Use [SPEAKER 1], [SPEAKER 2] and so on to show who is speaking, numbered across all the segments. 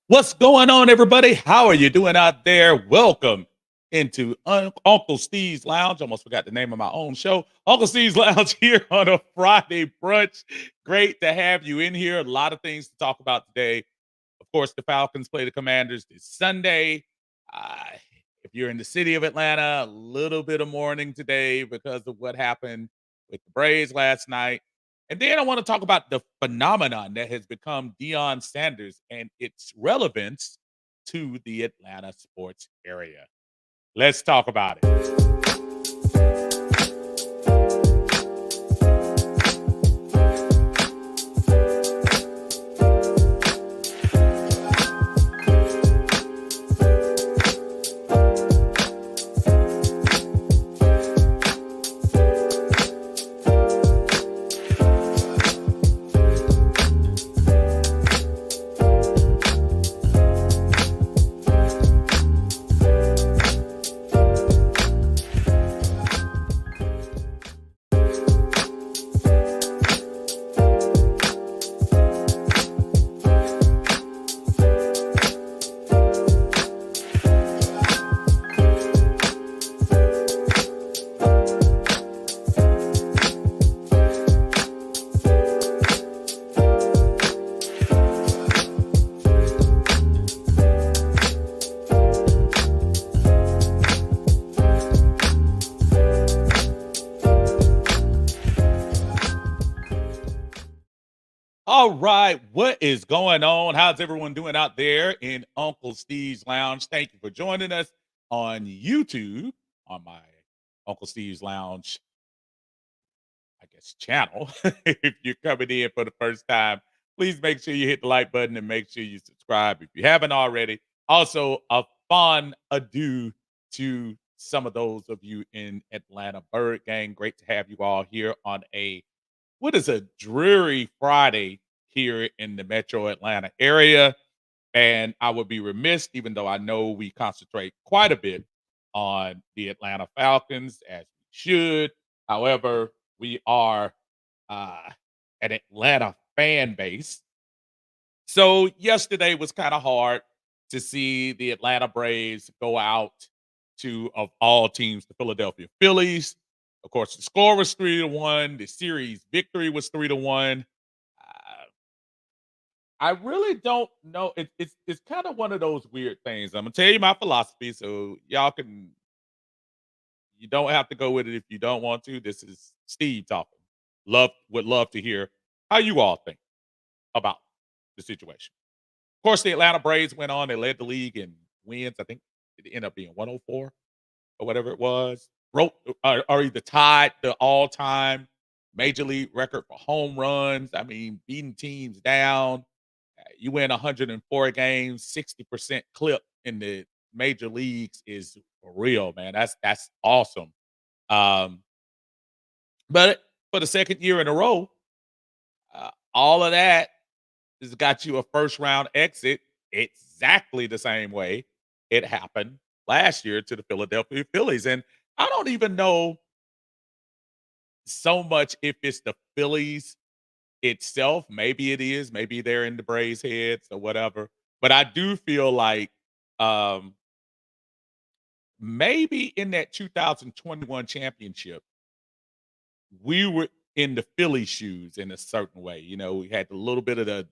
[SPEAKER 1] What's going on, everybody? How are you doing out there? Welcome into Uncle Steve's Lounge. Almost forgot the name of my own show. Uncle Steve's Lounge here on a Friday brunch. Great to have you in here. A lot of things to talk about today. Of course, the Falcons play the Commanders this Sunday. Uh, if you're in the city of Atlanta, a little bit of mourning today because of what happened with the Braves last night. And then I want to talk about the phenomenon that has become Deion Sanders and its relevance to the Atlanta sports area. Let's talk about it. All right, what is going on? How's everyone doing out there in Uncle Steve's Lounge? Thank you for joining us on YouTube on my Uncle Steve's Lounge, I guess, channel. If you're coming in for the first time, please make sure you hit the like button and make sure you subscribe if you haven't already. Also, a fond adieu to some of those of you in Atlanta Bird Gang. Great to have you all here on a what is a dreary Friday here in the metro Atlanta area. And I would be remiss, even though I know we concentrate quite a bit on the Atlanta Falcons, as we should. However, we are uh, an Atlanta fan base. So yesterday was kind of hard to see the Atlanta Braves go out to, of all teams, the Philadelphia Phillies. Of course, the score was 3-1. The series victory was 3-1. Uh, I really don't know. It's kind of one of those weird things. I'm gonna tell you my philosophy, so y'all can. You don't have to go with it if you don't want to. This is Steve talking. Would love to hear how you all think about the situation. Of course, the Atlanta Braves went on. They led the league in wins. I think it ended up being 104 or whatever it was. Broke or either tied the all-time major league record for home runs. I mean, beating teams down. You win 104 games, 60% clip in the major leagues is for real, man. That's awesome. Um, but for the second year in a row, all of that has got you a first round exit exactly the same way it happened last year to the Philadelphia Phillies. And I don't even know so much if it's the Phillies itself. Maybe it is. Maybe they're in the Braves' heads or whatever. But I do feel like um, maybe in that 2021 championship, we were in the Philly shoes in a certain way. You know, we had a little bit of the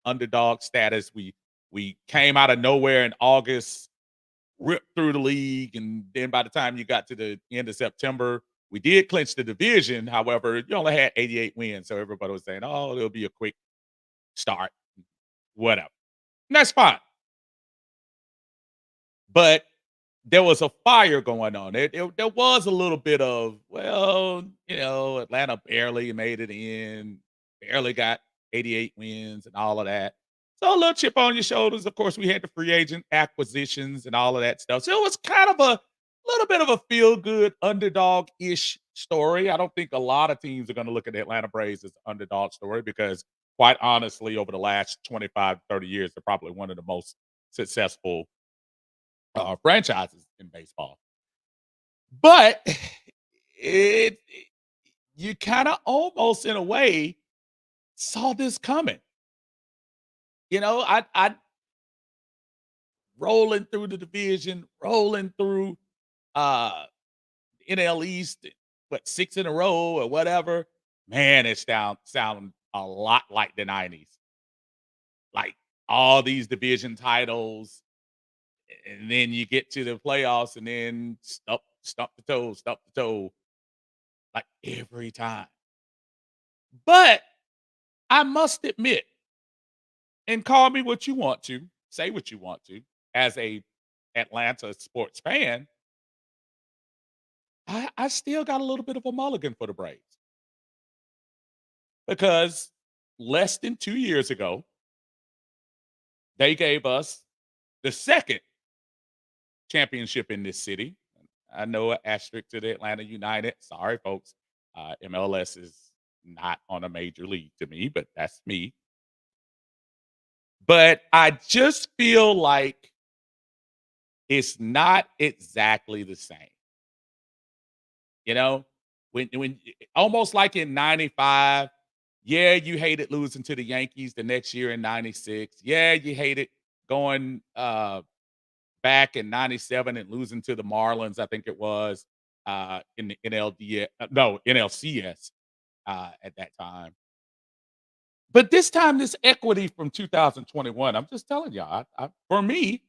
[SPEAKER 1] underdog status. We came out of nowhere in August, ripped through the league, and then by the time you got to the end of September, we did clinch the division. However, you only had 88 wins, so everybody was saying, "Oh, it'll be a quick start, whatever." And that's fine. But there was a fire going on. There was a little bit of, well, Atlanta barely made it in, barely got 88 wins and all of that. So a little chip on your shoulders. Of course, we had the free agent acquisitions and all of that stuff. So it was kind of a little bit of a feel good underdog ish story. I don't think a lot of teams are going to look at the Atlanta Braves as an underdog story because, quite honestly, over the last 25, 30 years, they're probably one of the most successful franchises in baseball. But it you kind of almost in a way saw this coming. You know, I rolling through the division, rolling through uh NL East, what 6 in a row or whatever. Man, it's sound a lot like the 90s. Like all these division titles, and then you get to the playoffs and then stump the toe, like every time. But I must admit, and call me what you want to, say what you want to, as a Atlanta sports fan, I still got a little bit of a mulligan for the Braves because less than 2 years ago, they gave us the second championship in this city. I know an asterisk to the Atlanta United. Sorry, folks. MLS is not on a major league to me, but that's me. But I just feel like it's not exactly the same. You know, when almost like in '95, yeah, you hated losing to the Yankees the next year in '96. Yeah, you hated going back in '97 and losing to the Marlins, I think it was in the NLCS at that time. But this time, this equity from 2021, I'm just telling y'all, for me,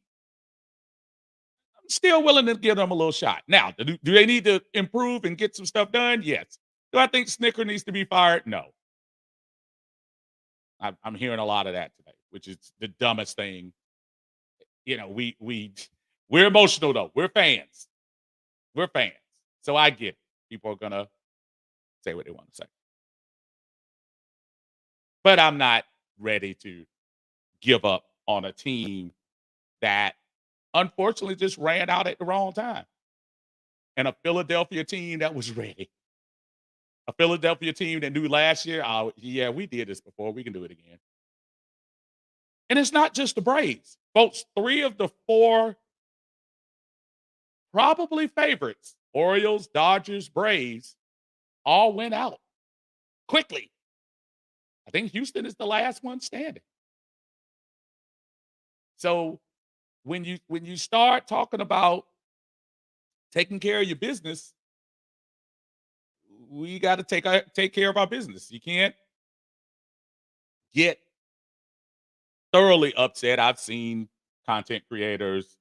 [SPEAKER 1] I'm still willing to give them a little shot. Now, do they need to improve and get some stuff done? Yes. Do I think Snicker needs to be fired? No. I'm hearing a lot of that today, which is the dumbest thing. You know, we're emotional though. We're fans. We're fans. So I get it. People are gonna say what they want to say. But I'm not ready to give up on a team that unfortunately just ran out at the wrong time. And a Philadelphia team that was ready. A Philadelphia team that knew last year, oh, yeah, we did this before. We can do it again. And it's not just the Braves. Folks, three of the four probably favorites, Orioles, Dodgers, Braves, all went out quickly. I think Houston is the last one standing. So when you start talking about taking care of your business, we got to take care of our business. You can't get thoroughly upset. I've seen content creators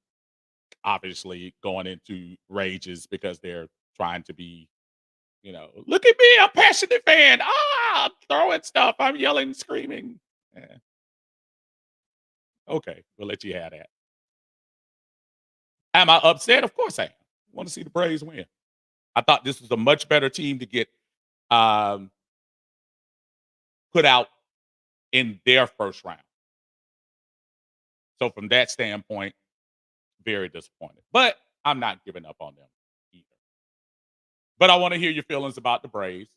[SPEAKER 1] obviously going into rages because they're trying to be, look at me, I'm a passionate fan. I'm throwing stuff, I'm yelling, screaming. Eh, okay, we'll let you have that. Am I upset? Of course I am. I want to see the Braves win. I thought this was a much better team to get um, put out in their first round. So from that standpoint, very disappointed. But I'm not giving up on them either. But I want to hear your feelings about the Braves.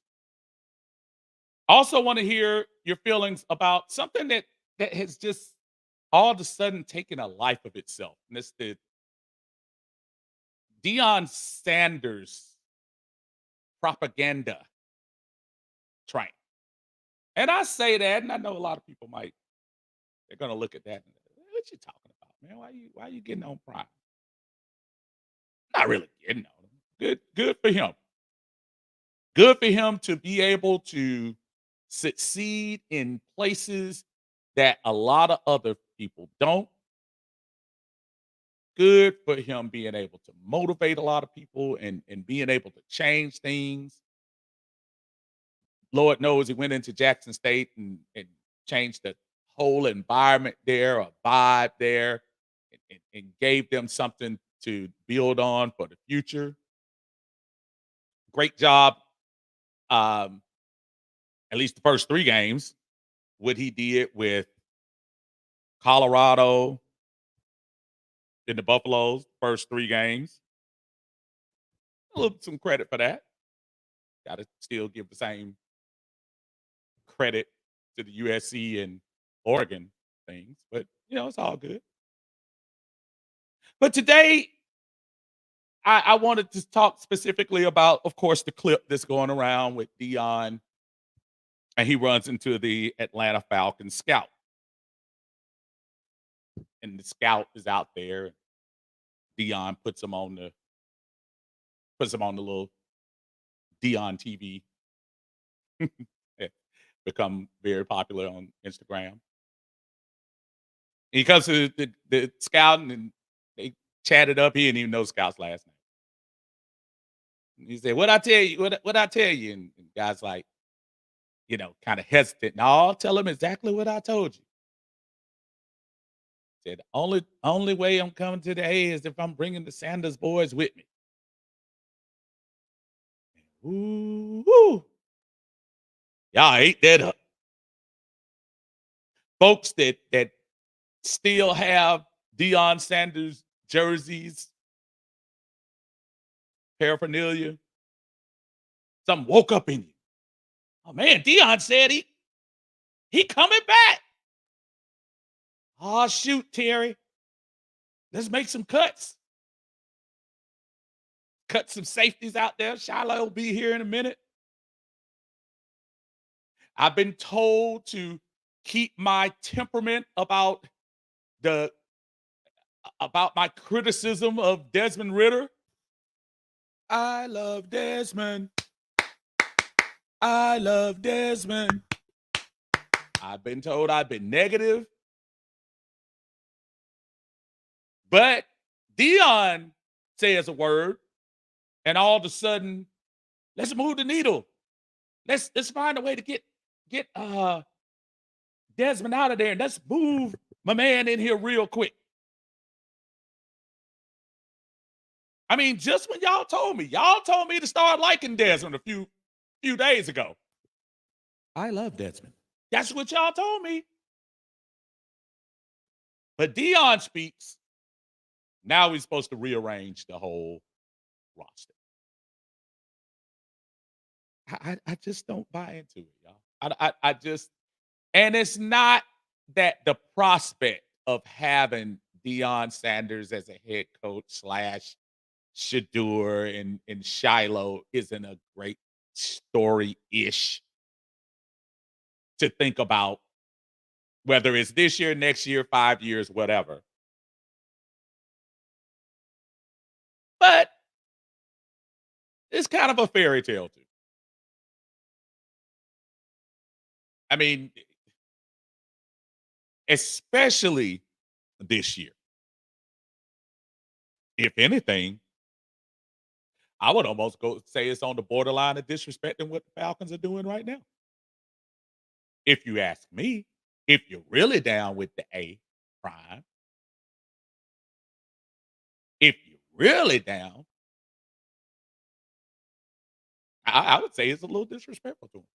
[SPEAKER 1] Also want to hear your feelings about something that has just all of a sudden taken a life of itself. And it's the Deion Sanders propaganda train. And I say that, and I know a lot of people they're gonna look at that and what you talking about, man? Why you getting on Prime? Not really getting on him. Good for him. Good for him to be able to succeed in places that a lot of other people don't. Good for him being able to motivate a lot of people and being able to change things. Lord knows he went into Jackson State and changed the whole environment there, a vibe there, and gave them something to build on for the future. Great job, um, at least the first 3 games, what he did with Colorado in the Buffaloes, first 3 games. A little some credit for that. Got to still give the same credit to the USC and Oregon things, but it's all good. But today, I wanted to talk specifically about, of course, the clip that's going around with Deion, and he runs into the Atlanta Falcons scout. and the scout is out there. Deion puts him on the little Deion TV. Yeah, become very popular on Instagram. He comes to the scouting and they chatted up. He didn't even know Scout's last name. He said, "What I tell you? What I tell you?" And guy's like, kind of hesitant. No, I'll tell him exactly what I told you. Said, only way I'm coming today is if I'm bringing the Sanders boys with me. Ooh, woo. Y'all ate that up. Folks that still have Deion Sanders jerseys, paraphernalia, something woke up in you. Oh man, Deion said he coming back. Oh shoot, Terry. Let's make some cuts. Cut some safeties out there. Shiloh will be here in a minute. I've been told to keep my temperament the about my criticism of Desmond Ritter. I love Desmond. I love Desmond. I've been told I've been negative. But Deion says a word, and all of a sudden, let's move the needle. Let's find a way to get Desmond out of there, and let's move my man in here real quick. I mean, just when y'all told me to start liking Desmond a few days ago. I love Desmond. That's what y'all told me. But Deion speaks. Now he's supposed to rearrange the whole roster. I just don't buy into it, y'all. I just, and it's not that the prospect of having Deion Sanders as a head coach slash Shadur and Shiloh isn't a great story-ish to think about, whether it's this year, next year, 5 years, whatever. But it's kind of a fairy tale too. I mean, especially this year. If anything, I would almost go say it's on the borderline of disrespecting what the Falcons are doing right now. If you ask me, if you're really down with the A prime, if you're really down, I would say it's a little disrespectful to them.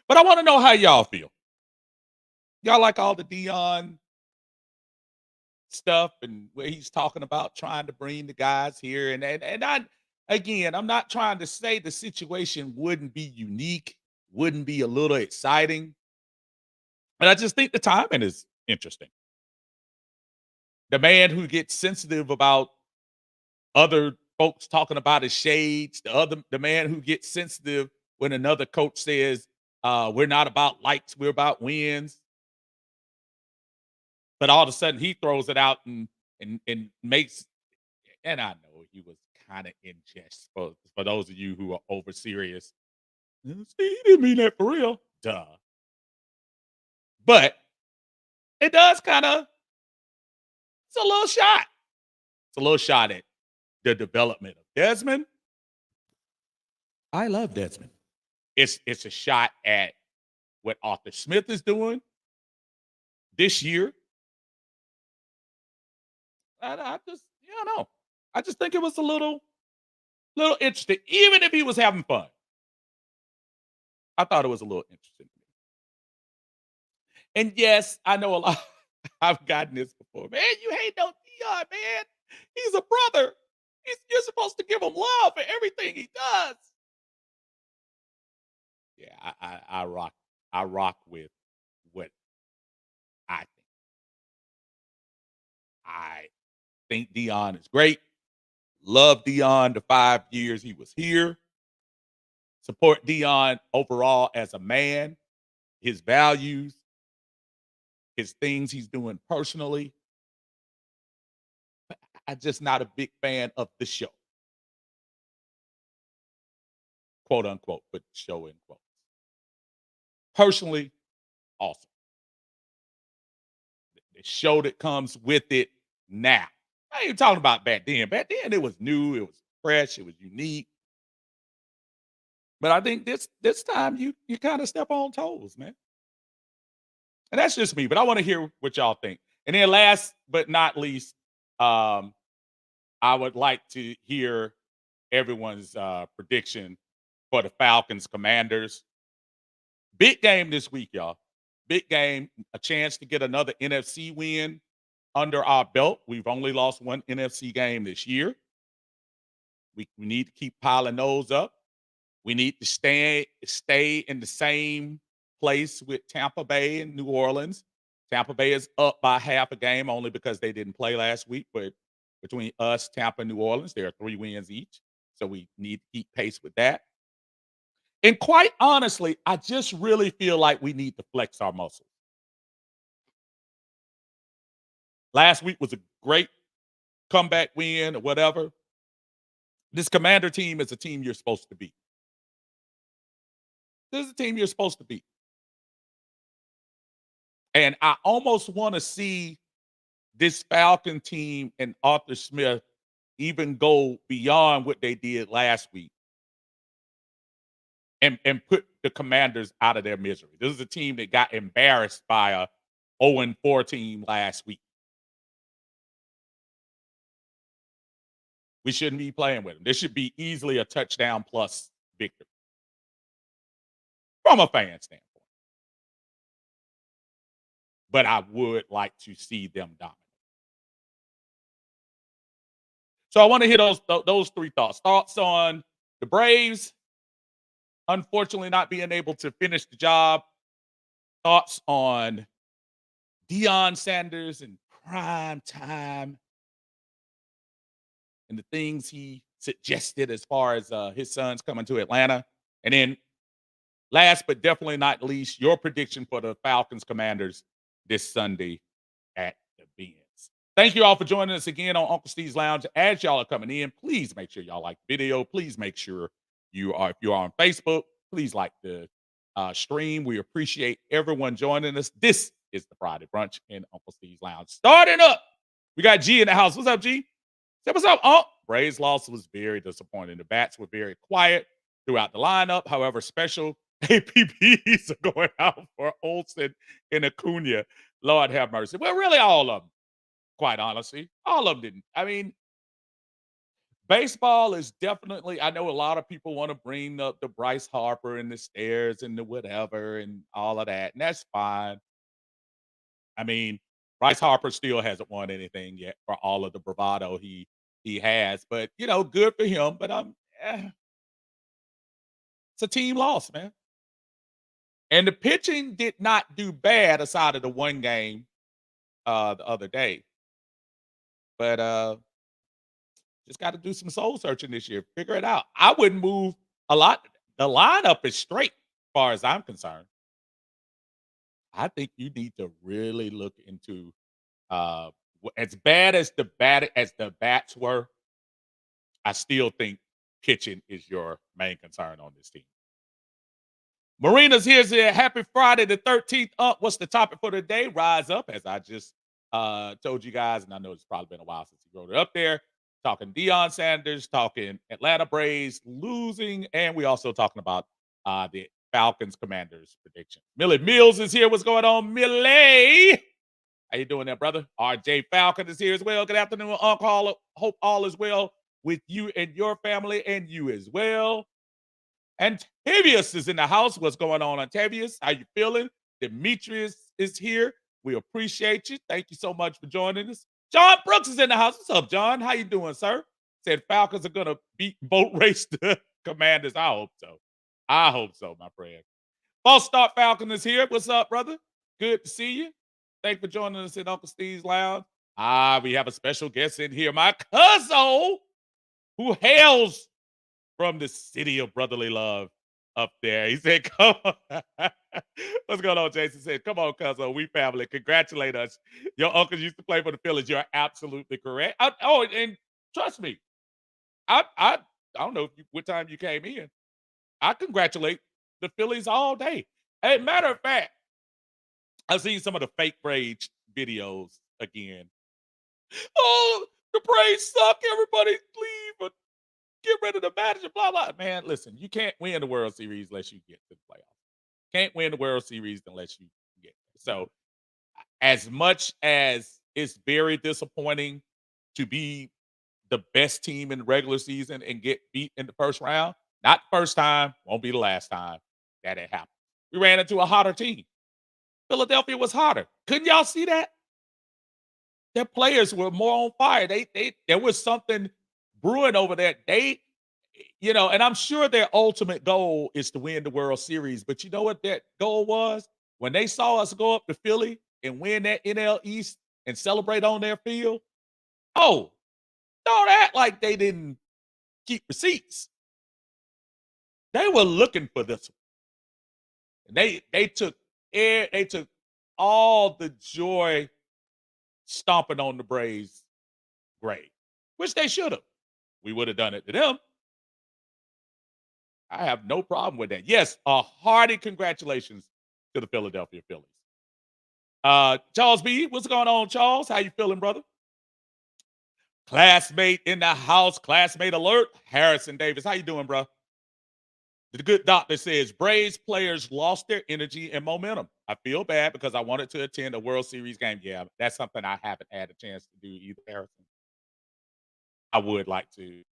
[SPEAKER 1] But I want to know how y'all feel. Y'all like all the Dion stuff and where he's talking about trying to bring the guys here, and I, again, I'm not trying to say the situation wouldn't be unique, wouldn't be a little exciting, but I just think the timing is interesting. The man who gets sensitive about other folks talking about his shades, the man who gets sensitive when another coach says, we're not about likes, we're about wins. But all of a sudden he throws it out and makes, and I know he was kind of in jest for those of you who are over serious. See, he didn't mean that for real. Duh. But it does kind of, it's a little shot. It's a little shot at the development of Desmond. I love Desmond. It's a shot at what Arthur Smith is doing this year. I just, I don't know. I just think it was a little interesting, even if he was having fun. I thought it was a little interesting. And yes, I know a lot. I've gotten this before. Man, you hate no Deion, man. He's a brother. You're supposed to give him love for everything he does. Yeah, I rock with what I think. I think Deion is great. Love Deion the 5 years he was here. Support Deion overall as a man, his values. his things he's doing personally. I'm just not a big fan of the show, quote unquote, but show in quotes. Personally, awesome. The show that comes with it now. I ain't even talking about back then. Back then it was new, it was fresh, it was unique. But I think this time you kind of step on toes, man. And that's just me, but I want to hear what y'all think. And then last but not least, um, I would like to hear everyone's prediction for the Falcons Commanders. Big game this week, y'all. Big game, a chance to get another NFC win under our belt. We've only lost one NFC game this year. We need to keep piling those up. We need to stay in the same place with Tampa Bay and New Orleans. Tampa Bay is up by half a game only because they didn't play last week. But between us, Tampa, and New Orleans, there are 3 wins each. So we need to keep pace with that. And quite honestly, I just really feel like we need to flex our muscles. Last week was a great comeback win or whatever. This Commander team is a team you're supposed to beat. This is a team you're supposed to beat. And I almost want to see this Falcon team and Arthur Smith even go beyond what they did last week and put the Commanders out of their misery. This is a team that got embarrassed by a 0-4 team last week. We shouldn't be playing with them. This should be easily a touchdown plus victory from a fan standpoint. But I would like to see them dominate. So I want to hear those 3 thoughts. Thoughts on the Braves, unfortunately not being able to finish the job. Thoughts on Deion Sanders in prime time and the things he suggested as far as his sons coming to Atlanta. And then last but definitely not least, your prediction for the Falcons Commanders this Sunday at the Benz. Thank you all for joining us again on Uncle Steve's Lounge. As y'all are coming in, please make sure y'all like the video. Please make sure if you are on Facebook, please like the stream. We appreciate everyone joining us. This is the Friday Brunch in Uncle Steve's Lounge. Starting up, we got G in the house. What's up, G? Say what's up, Unc? Braves loss was very disappointing. The bats were very quiet throughout the lineup. However, special APBs are going out for Olsen and Acuna. Lord have mercy. Well, really, all of them. Quite honestly, all of them didn't. I mean, baseball is definitely. I know a lot of people want to bring up the Bryce Harper and the stairs and the whatever and all of that, and that's fine. I mean, Bryce Harper still hasn't won anything yet for all of the bravado he has, but good for him. But it's a team loss, man. And the pitching did not do bad aside of the one game the other day. But just got to do some soul searching this year. Figure it out. I wouldn't move a lot. The lineup is straight as far as I'm concerned. I think you need to really look into as bad as the bats were. I still think pitching is your main concern on this team. Marina's here. Happy Friday the 13th. What's the topic for today? Rise up, as I just told you guys, and I know it's probably been a while since you wrote it up there. Talking Deion Sanders, talking Atlanta Braves losing, and we also talking about the Falcons Commanders prediction. Millie Mills is here. What's going on, Millie? How you doing there, brother? RJ Falcon is here as well. Good afternoon, Uncle. Hope all is well with you and your family, and you as well. Antavius is in the house. What's going on, Antavius? How you feeling? Demetrius is here. We appreciate you. Thank you so much for joining us. John Brooks is in the house. What's up, John? How you doing, sir? Said Falcons are going to beat boat race the Commanders. I hope so. I hope so, my friend. False Start Falcon is here. What's up, brother? Good to see you. Thanks for joining us in Uncle Steve's Lounge. We have a special guest in here, my cousin, who hails from the city of brotherly love. up there. He said, "Come on." What's going on, Jason? Said, "Come on, cousin, we family. Congratulate us. Your uncle used to play for the Phillies. You're absolutely correct." And trust me, I don't know what time you came in. I congratulate the Phillies all day. As a matter of fact, I've seen some of the fake Braves videos again. Oh, the Braves suck. Everybody leave or get rid of the manager. Blah blah. Man, listen, you can't win the World Series unless you get to the playoffs. Can't win the World Series unless you get there. So, as much as it's very disappointing to be the best team in the regular season and get beat in the first round, not the first time, won't be the last time that it happened. We ran into a hotter team. Philadelphia was hotter. Couldn't y'all see that? Their players were more on fire. They there was something brewing over there. And I'm sure their ultimate goal is to win the World Series. But you know what that goal was? When they saw us go up to Philly and win that NL East and celebrate on their field. Oh, don't act like they didn't keep receipts. They were looking for this one. And they took all the joy stomping on the Braves' grave, which they should have. We would have done it to them. I have no problem with that. Yes, a hearty congratulations to the Philadelphia Phillies. Charles B, what's going on, Charles? How you feeling, brother? Classmate in the house, classmate alert. Harrison Davis, how you doing, bro? The good doctor says Braves players lost their energy and momentum. I feel bad because I wanted to attend a World Series game. Yeah, that's something I haven't had a chance to do either, Harrison. I would like to,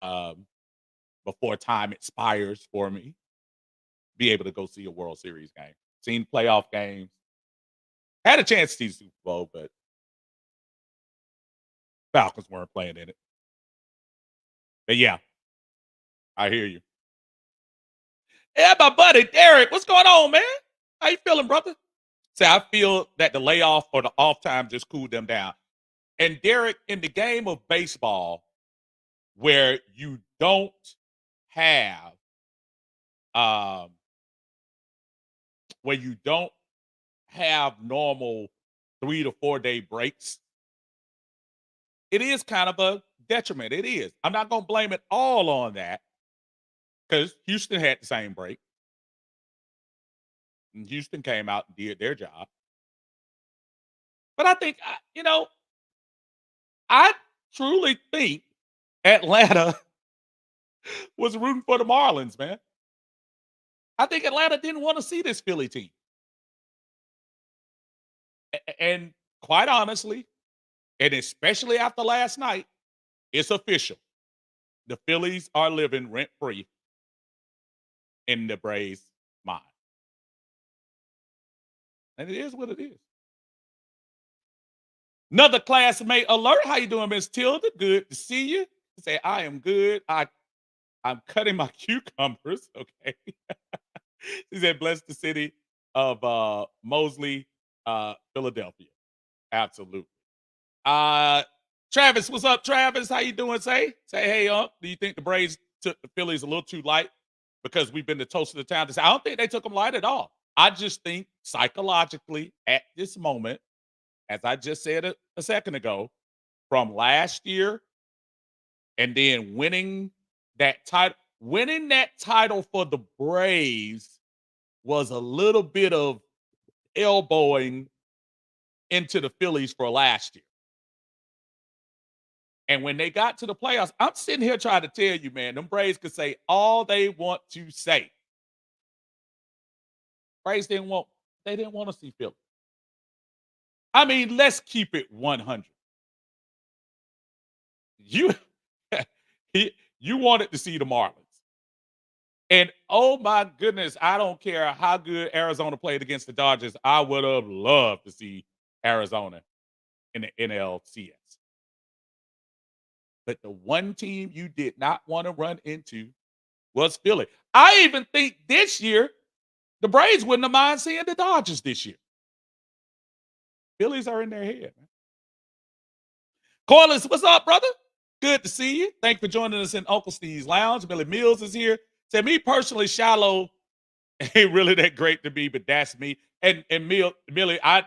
[SPEAKER 1] um, before time expires for me, be able to go see a World Series game. Seen playoff games. Had a chance to see Super Bowl, but Falcons weren't playing in it. But yeah, I hear you. Yeah, my buddy Derek, what's going on, man? How you feeling, brother? Say, I feel that the layoff or the off time just cooled them down. And Derek, in the game of baseball, where you don't have, um, where you don't have normal 3 to 4 day breaks, it is kind of a detriment. It is. I'm not going to blame it all on that because Houston had the same break. And Houston came out and did their job. But I think, I truly think Atlanta was rooting for the Marlins, man. I think Atlanta didn't want to see this Philly team. And quite honestly, and especially after last night, it's official. The Phillies are living rent free in the Braves' mind. And it is what it is. Another classmate alert. How you doing, Miss Tilda? Good to see you. Say, I am good. I'm cutting my cucumbers. Okay. She said, bless the city of Mosley, Philadelphia. Absolutely. Travis, what's up, Travis? How you doing? Say, hey, do you think the Braves took the Phillies a little too light because we've been the toast of the town? I don't think they took them light at all. I just think psychologically at this moment, as I just said a second ago, from last year and then winning that title for the Braves was a little bit of elbowing into the Phillies for last year. And when they got to the playoffs, I'm sitting here trying to tell you, man, them Braves could say all they want to say. Braves didn't want to see Philly. I mean, let's keep it 100. You you wanted to see the Marlins. And oh my goodness, I don't care how good Arizona played against the Dodgers. I would have loved to see Arizona in the NLCS. But the one team you did not want to run into was Philly. I even think this year, the Braves wouldn't have mind seeing the Dodgers this year. Phillies are in their head. Man. Corliss, what's up, brother? Good to see you. Thanks for joining us in Uncle Steve's Lounge. Billy Mills is here. To me personally, Shiloh ain't really that great to me, but that's me. And Millie, I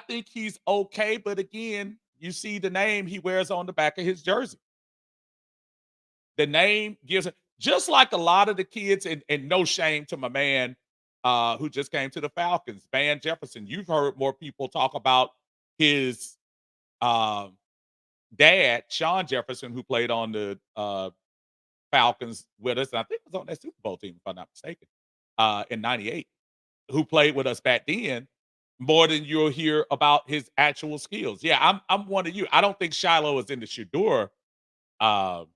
[SPEAKER 1] think he's okay, but again, you see the name he wears on the back of his jersey. The name gives it just like a lot of the kids, and no shame to my man who just came to the Falcons, Van Jefferson. You've heard more people talk about his um, dad, Sean Jefferson, who played on the Falcons with us. And I think was on that Super Bowl team, if I'm not mistaken, in '98, who played with us back then. More than you'll hear about his actual skills. Yeah, I'm one of you. I don't think Shiloh is in the Shador uh,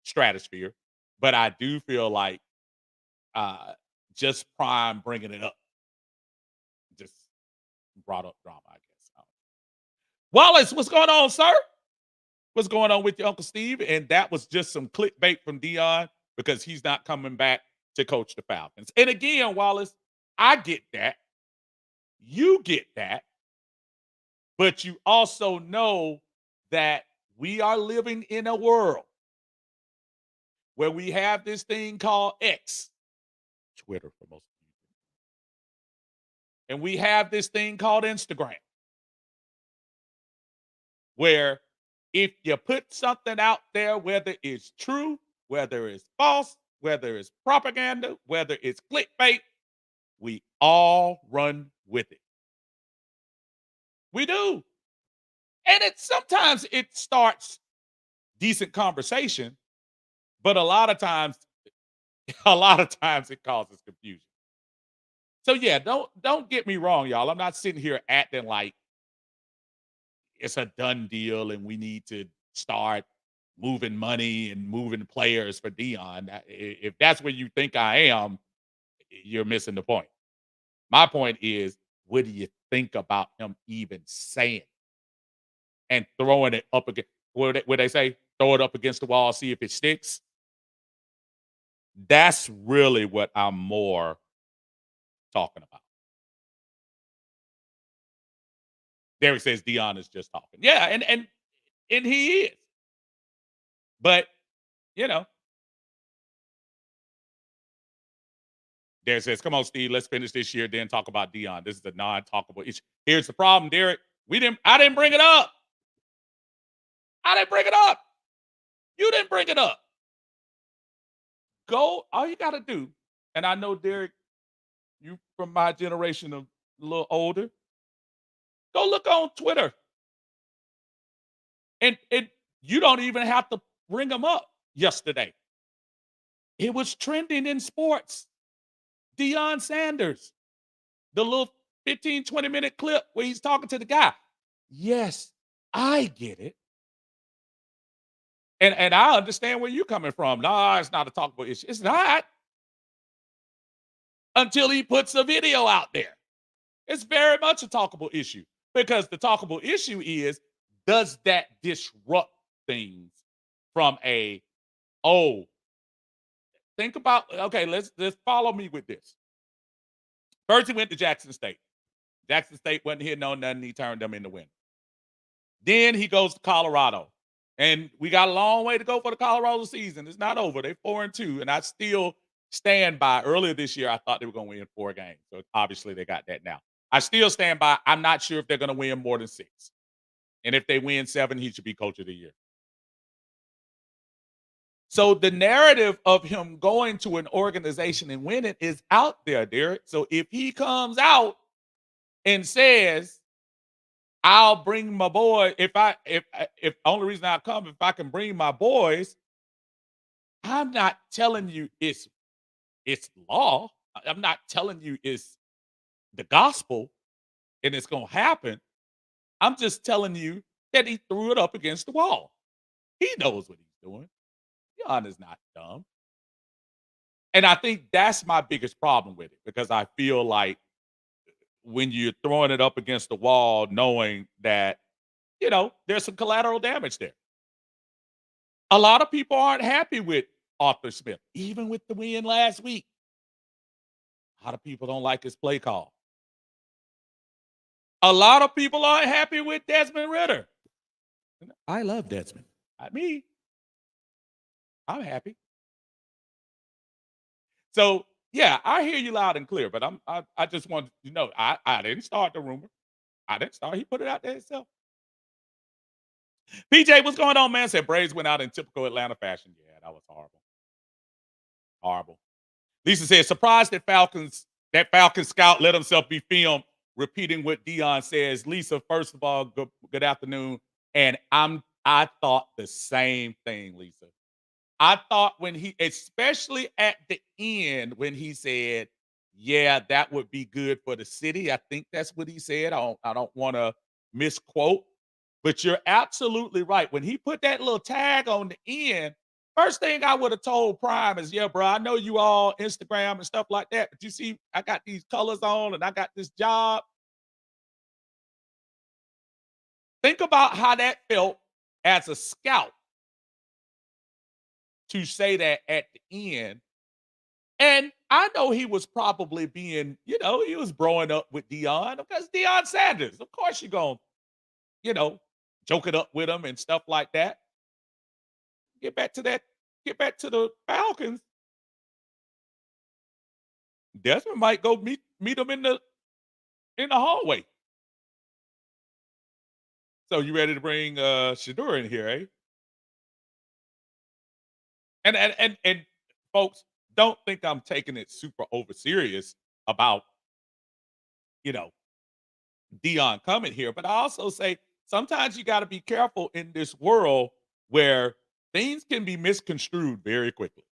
[SPEAKER 1] stratosphere, but I do feel like uh, just Prime bringing it up just brought up drama, I guess. Wallace, what's going on, sir? What's going on with your Uncle Steve? And that was just some clickbait from Deion because he's not coming back to coach the Falcons. And again, Wallace, I get that. You get that. But you also know that we are living in a world where we have this thing called X, Twitter for most of you, and we have this thing called Instagram, where if you put something out there, whether it's true, whether it's false, whether it's propaganda, whether it's clickbait, we all run with it. We do. And sometimes it starts decent conversation, but a lot of times it causes confusion. So yeah, don't get me wrong, y'all. I'm not sitting here acting like it's a done deal and we need to start moving money and moving players for Dion. If that's where you think I am, you're missing the point. My point is, what do you think about him even saying and throwing it up against what they say? Throw it up against the wall, see if it sticks. That's really what I'm more talking about. Derek says Dion is just talking. Yeah, and he is. But, you know, Derek says, "Come on, Steve, let's finish this year, then talk about Dion. This is a non-talkable issue." Here's the problem, Derek. I didn't bring it up. I didn't bring it up. You didn't bring it up. All you gotta do, and I know Derek, you from my generation of a little older, go look on Twitter. And you don't even have to bring them up yesterday. It was trending in sports. Deion Sanders, the little 15, 20-minute clip where he's talking to the guy. Yes, I get it. And I understand where you're coming from. No, it's not a talkable issue. It's not until he puts a video out there. It's very much a talkable issue because the talkable issue is, does that disrupt things from think about, okay, let's follow me with this. First, he went to Jackson State. Jackson State wasn't hitting on nothing. He turned them into win. Then he goes to Colorado. And we got a long way to go for the Colorado season. It's not over. They're 4-2. And I still stand by. Earlier this year, I thought they were going to win 4 games. So obviously they got that now. I still stand by. I'm not sure if they're going to win more than 6. And if they win 7, he should be coach of the year. So the narrative of him going to an organization and winning is out there, Derek. So if he comes out and says, "I'll bring my boy," if only reason I'll come if I can bring my boys, I'm not telling you it's law. I'm not telling you it's the gospel and it's gonna happen. I'm just telling you that he threw it up against the wall. He knows what he's doing. Jan is not dumb. And I think that's my biggest problem with it because I feel like when you're throwing it up against the wall, knowing that, there's some collateral damage there. A lot of people aren't happy with Arthur Smith, even with the win last week. A lot of people don't like his play call. A lot of people aren't happy with Desmond Ridder. I love Desmond. Not me. I'm happy. So yeah, I hear you loud and clear, but I just want you to know I didn't start the rumor. I didn't start. He put it out there himself. PJ, what's going on, man? Said Braves went out in typical Atlanta fashion. Yeah, that was horrible. Horrible. Lisa said, surprised that Falcon scout let himself be filmed repeating what Deion says. Lisa, first of all, good afternoon. And I thought the same thing, Lisa. I thought when especially at the end, when he said, yeah, that would be good for the city. I think that's what he said. I don't want to misquote, but you're absolutely right. When he put that little tag on the end, first thing I would have told Prime is, yeah, bro, I know you all Instagram and stuff like that, but you see, I got these colors on and I got this job. Think about how that felt as a scout to say that at the end. And I know he was probably being, he was growing up with Deion because Deion Sanders. Of course, you're going, you know, joke it up with him and stuff like that. Get back to that. Get back to the Falcons. Desmond might go meet him in the hallway. So you ready to bring Shador in here, eh? And folks, don't think I'm taking it super over serious about, you know, Dion coming here. But I also say sometimes you got to be careful in this world where things can be misconstrued very quickly.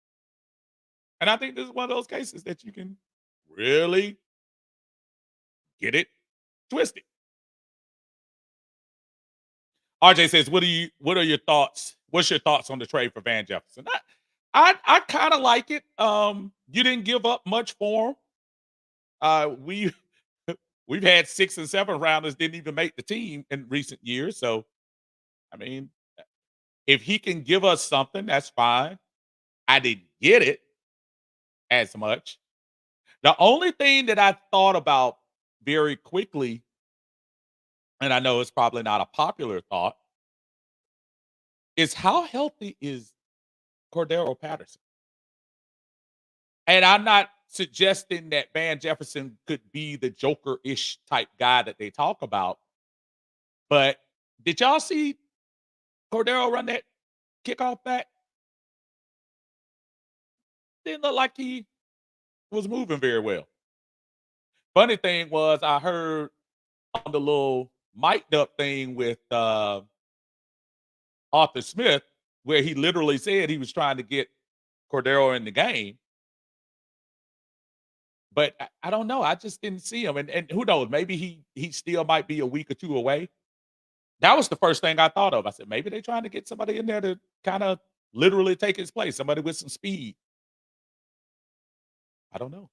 [SPEAKER 1] And I think this is one of those cases that you can really get it twisted. RJ says, what are your thoughts? What's your thoughts on the trade for Van Jefferson? I kind of like it. You didn't give up much for him. We we've had 6 and 7 rounders didn't even make the team in recent years. So I mean, if he can give us something, that's fine. I didn't get it as much. The only thing that I thought about very quickly, and I know it's probably not a popular thought, is how healthy is Cordero Patterson? And I'm not suggesting that Van Jefferson could be the Joker-ish type guy that they talk about, but did y'all see Cordero run that kickoff back? Didn't look like he was moving very well. Funny thing was I heard on the little mic'd up thing with Arthur Smith, where he literally said he was trying to get Cordero in the game. But I don't know. I just didn't see him. And who knows? Maybe he still might be a week or two away. That was the first thing I thought of. I said, maybe they're trying to get somebody in there to kind of literally take his place, somebody with some speed. I don't know.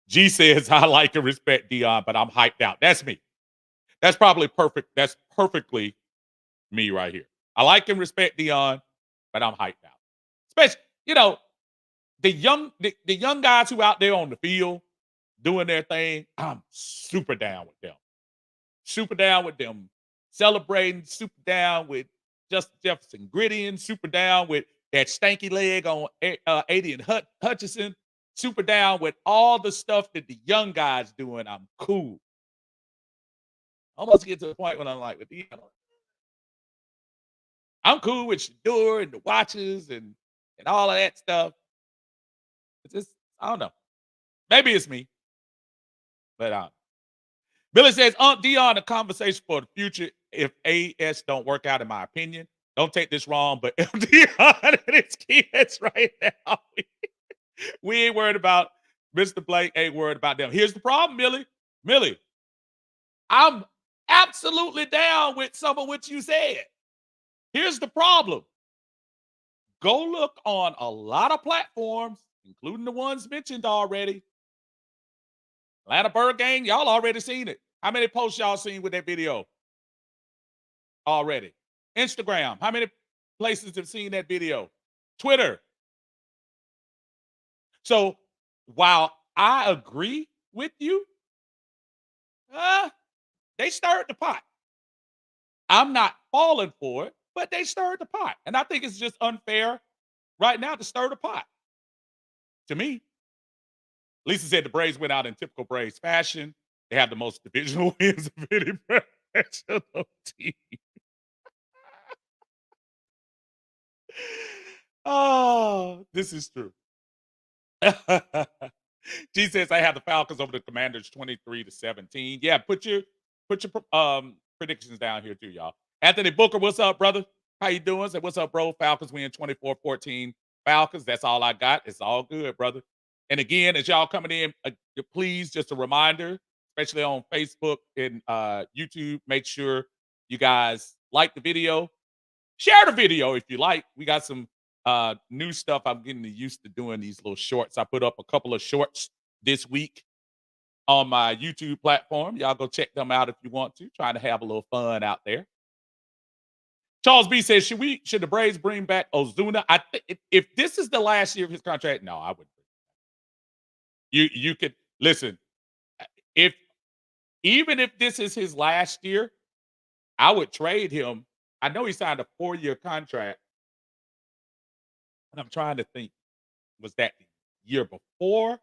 [SPEAKER 1] G says, I like and respect Dion, but I'm hyped out. That's me. That's probably perfect. That's perfectly me right here. I like and respect Dion, but I'm hyped out. Especially, the young guys who out there on the field doing their thing, I'm super down with them. Super down with them celebrating, super down with Justin Jefferson grittying, super down with that stanky leg on Aiden Hutchinson, super down with all the stuff that the young guys doing. I'm cool. Almost get to the point when I'm like, with the, I'm cool with Shador and the watches and all of that stuff. It's just, I don't know. Maybe it's me, but Billy says, Aunt Dion, a conversation for the future if AS don't work out, in my opinion. Don't take this wrong, but if Dion and his kids right now, we ain't worried about Mr. Blake, ain't worried about them. Here's the problem, Millie. Millie, I'm absolutely down with some of what you said. Here's the problem. Go look on a lot of platforms, including the ones mentioned already. Atlanta Bird Gang, y'all already seen it. How many posts y'all seen with that video already? Instagram, how many places have seen that video? Twitter. So while I agree with you, they stirred the pot. I'm not falling for it, but they stirred the pot. And I think it's just unfair right now to stir the pot. To me, Lisa said the Braves went out in typical Braves fashion. They have the most divisional wins of any professional team. Oh, this is true. She says I have the Falcons over the Commanders 23-17. Yeah, put your predictions down here too, y'all. Anthony Booker, what's up, brother? How you doing? Say what's up, bro? Falcons win 24-14. Falcons, that's all I got. It's all good, brother. And again, as y'all coming in, please, just a reminder, especially on Facebook and YouTube, make sure you guys like the video, share the video if you like. We got some new stuff. I'm getting used to doing these little shorts. I put up a couple of shorts this week on my YouTube platform. Y'all go check them out if you want to. Trying to have a little fun out there. Charles B says, should the Braves bring back Ozuna? I think if this is the last year of his contract, no, I wouldn't. You could listen, if even if this is his last year, I would trade him. I know he signed a 4-year contract. And I'm trying to think, was that the year before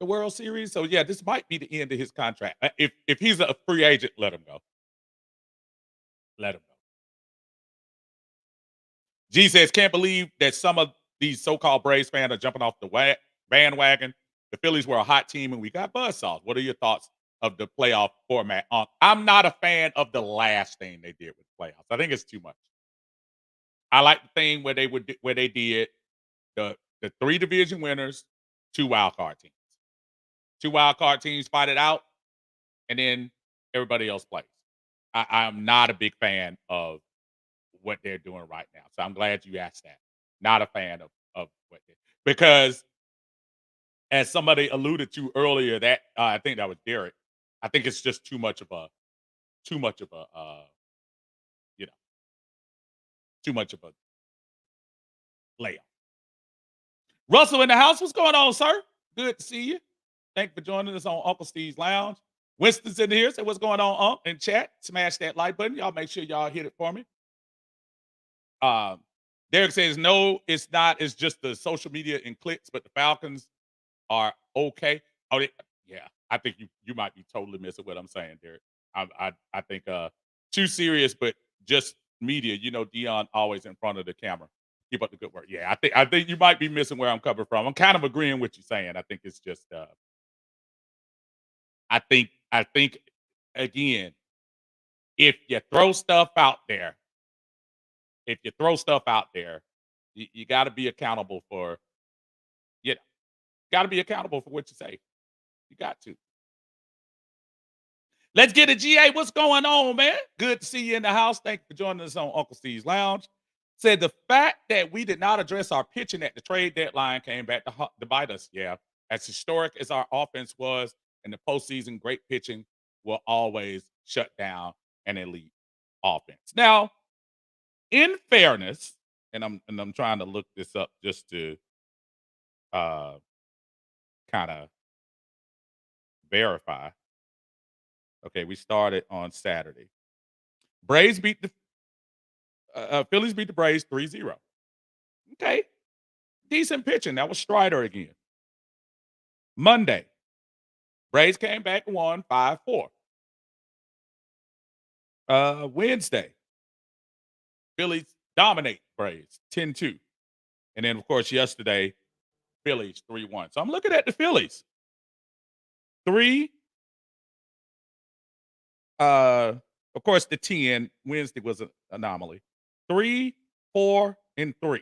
[SPEAKER 1] the World Series? So yeah, this might be the end of his contract. If he's a free agent, let him go. Let him go. G says, can't believe that some of these so-called Braves fans are jumping off the bandwagon. The Phillies were a hot team and we got buzzsaws. What are your thoughts of the playoff format? I'm not a fan of the last thing they did with the playoffs. I think it's too much. I like the thing where they did the 3 division winners, 2 wild card teams. 2 wild card teams fight it out, and then everybody else plays. I'm not a big fan of what they're doing right now. So I'm glad you asked that. Not a fan of what they, because as somebody alluded to earlier, that I think that was Derek. I think it's just you know too much of a layoff. Russell in the house, what's going on, sir? Good to see you. Thank you for joining us on Uncle Steve's Lounge. Winston's in here. Say what's going on, Unc? In chat. Smash that like button. Y'all make sure y'all hit it for me. Um, Derek says, no, it's not. It's just the social media and clicks, but the Falcons are okay. Yeah. I think you might be totally missing what I'm saying, Derek. I think too serious, but just media. You know, Deion always in front of the camera. Keep up the good work. Yeah, I think you might be missing where I'm coming from. I'm kind of agreeing with you saying. I think it's just I think again, if you throw stuff out there, you got to be accountable for got to be accountable for what you say. You got to. Let's get a GA. What's going on, man? Good to see you in the house. Thank you for joining us on Uncle Steve's Lounge. Said the fact that we did not address our pitching at the trade deadline came back to bite us. Yeah, as historic as our offense was in the postseason, great pitching will always shut down an elite offense. Now, in fairness, and I'm trying to look this up just to kind of verify. Okay, we started on Saturday. Braves beat the Phillies beat the Braves 3-0. Okay, decent pitching. That was Strider again. Monday, Braves came back and won 5-4. Wednesday, Phillies dominate Braves 10-2. And then, of course, yesterday, Phillies 3-1. So I'm looking at the Phillies. 3, of course, the 10, Wednesday was an anomaly. 3, 4, and 3.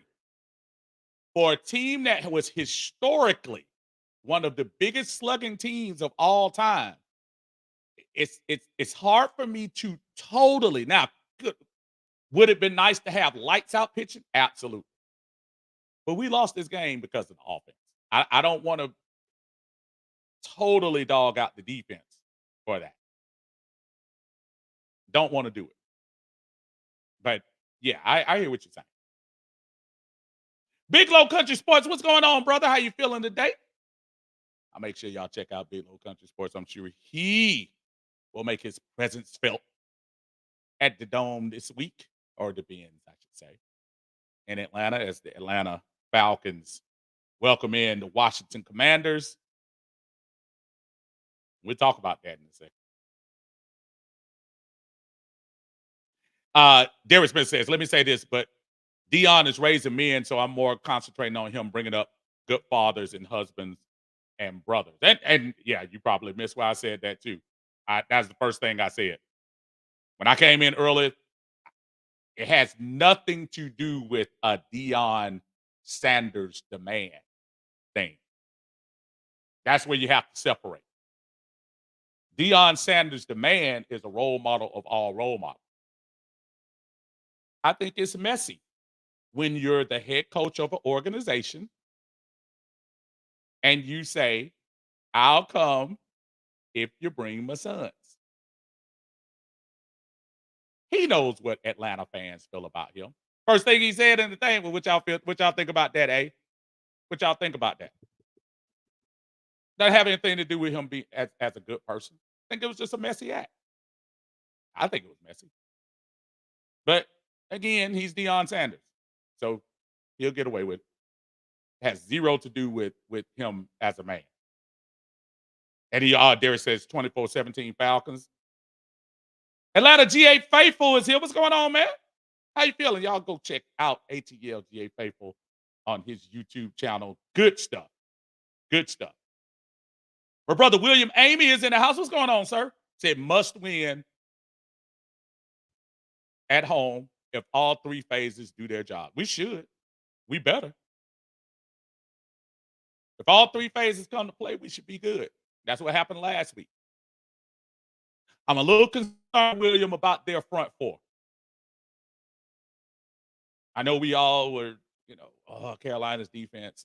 [SPEAKER 1] For a team that was historically one of the biggest slugging teams of all time, it's hard for me to totally now. Would it have been nice to have lights out pitching? Absolutely. But we lost this game because of the offense. I don't want to totally dog out the defense for that. Don't want to do it. But yeah, I hear what you're saying. Big Low Country Sports, what's going on, brother? How you feeling today? I'll make sure y'all check out Big Low Country Sports. I'm sure he will make his presence felt at the Dome this week, or the Benz, I should say, in Atlanta, as the Atlanta Falcons welcome in the Washington Commanders. We'll talk about that in a second. Derek Smith says, let me say this, but Deion is raising men, so I'm more concentrating on him bringing up good fathers and husbands and brothers. And yeah, you probably missed why I said that too. That's the first thing I said. When I came in early, it has nothing to do with a Deion Sanders demand thing. That's where you have to separate. Deion Sanders' demand is a role model of all role models. I think it's messy when you're the head coach of an organization and you say, I'll come if you bring my sons. He knows what Atlanta fans feel about him. First thing he said in the thing, well, what y'all think about that, eh? What y'all think about that? Doesn't have anything to do with him being as a good person. I think it was just a messy act. I think it was messy. But again, he's Deion Sanders. So he'll get away with it. Has zero to do with him as a man. And Derek says 24-17 Falcons. Atlanta GA Faithful is here. What's going on, man? How you feeling? Y'all go check out ATL GA Faithful on his YouTube channel. Good stuff. Good stuff. My brother William Amy is in the house. What's going on, sir? Said must win at home if all three phases do their job. We should. We better. If all three phases come to play, we should be good. That's what happened last week. I'm a little concerned, William, about their front four. I know we all were, Carolina's defense.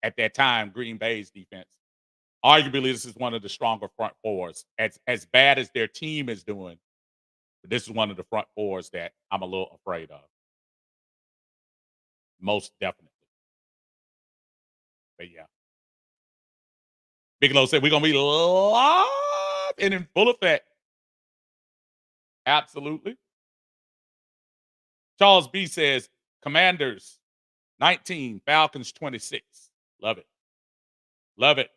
[SPEAKER 1] At that time, Green Bay's defense. Arguably, this is one of the stronger front fours. As bad as their team is doing, but this is one of the front fours that I'm a little afraid of. Most definitely. But yeah. Bigelow said we're gonna be live and in full effect. Absolutely. Charles B says Commanders 19, Falcons 26. Love it. Love it.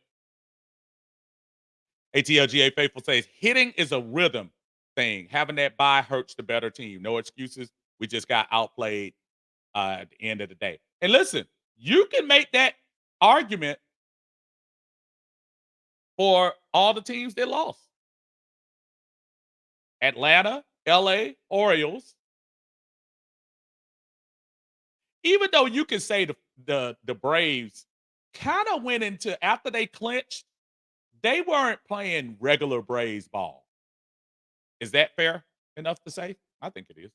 [SPEAKER 1] ATLGA Faithful says hitting is a rhythm thing. Having that bye hurts the better team. No excuses. We just got outplayed at the end of the day. And listen, you can make that argument for all the teams that lost. Atlanta, LA, Orioles. Even though you can say the Braves kind of went into after they clinched, they weren't playing regular Braves ball. Is that fair enough to say? I think it is.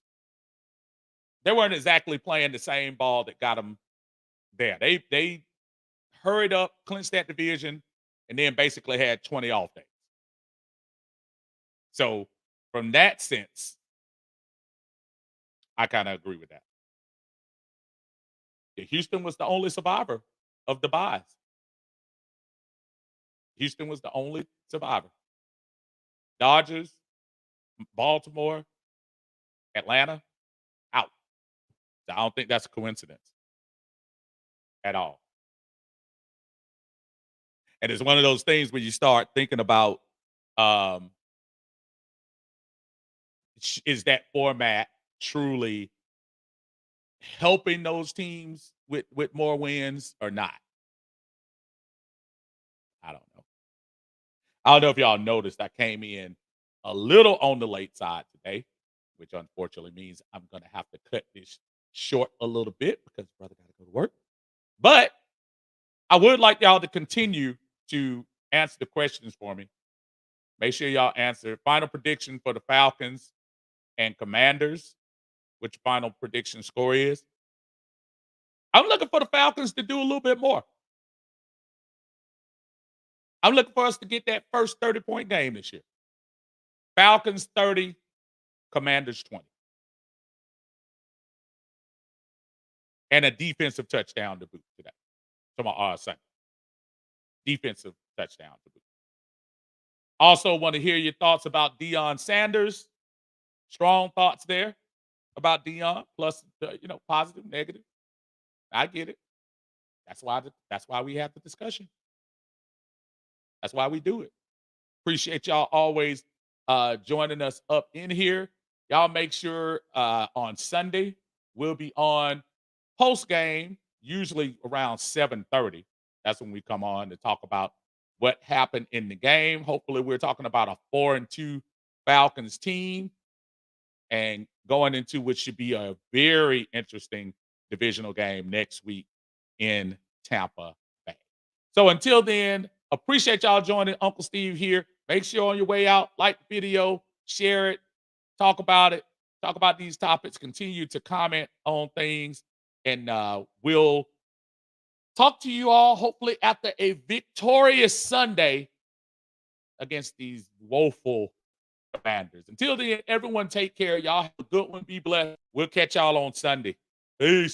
[SPEAKER 1] They weren't exactly playing the same ball that got them there. They hurried up, clinched that division, and then basically had 20 off days. So from that sense, I kind of agree with that. Houston was the only survivor of the buys. Houston was the only survivor. Dodgers, Baltimore, Atlanta, out. I don't think that's a coincidence at all. And it's one of those things where you start thinking about is that format truly helping those teams with more wins or not? I don't know. I don't know if y'all noticed I came in a little on the late side today, which unfortunately means I'm going to have to cut this short a little bit because brother got to go to work. But I would like y'all to continue to answer the questions for me. Make sure y'all answer. Final prediction for the Falcons and Commanders, which final prediction score is. I'm looking for the Falcons to do a little bit more. I'm looking for us to get that first 30-point game this year. Falcons 30, Commanders 20. And a defensive touchdown to boot today. Tomorrow, Sunday. Defensive touchdown to boot. Also want to hear your thoughts about Deion Sanders. Strong thoughts there about Deion, plus, positive, negative. I get it. That's why we have the discussion. That's why we do it. Appreciate y'all always joining us up in here. Y'all make sure on Sunday we'll be on post game, usually around 7:30. That's when we come on to talk about what happened in the game. Hopefully, we're talking about a 4-2 Falcons team and going into what should be a very interesting divisional game next week in Tampa Bay. So until then, appreciate y'all joining Uncle Steve here. Make sure on your way out, like the video, share it, talk about it, talk about these topics, continue to comment on things, and we'll talk to you all hopefully after a victorious Sunday against these woeful Commanders. Until then, everyone take care. Y'all have a good one. Be blessed. We'll catch y'all on Sunday. Peace.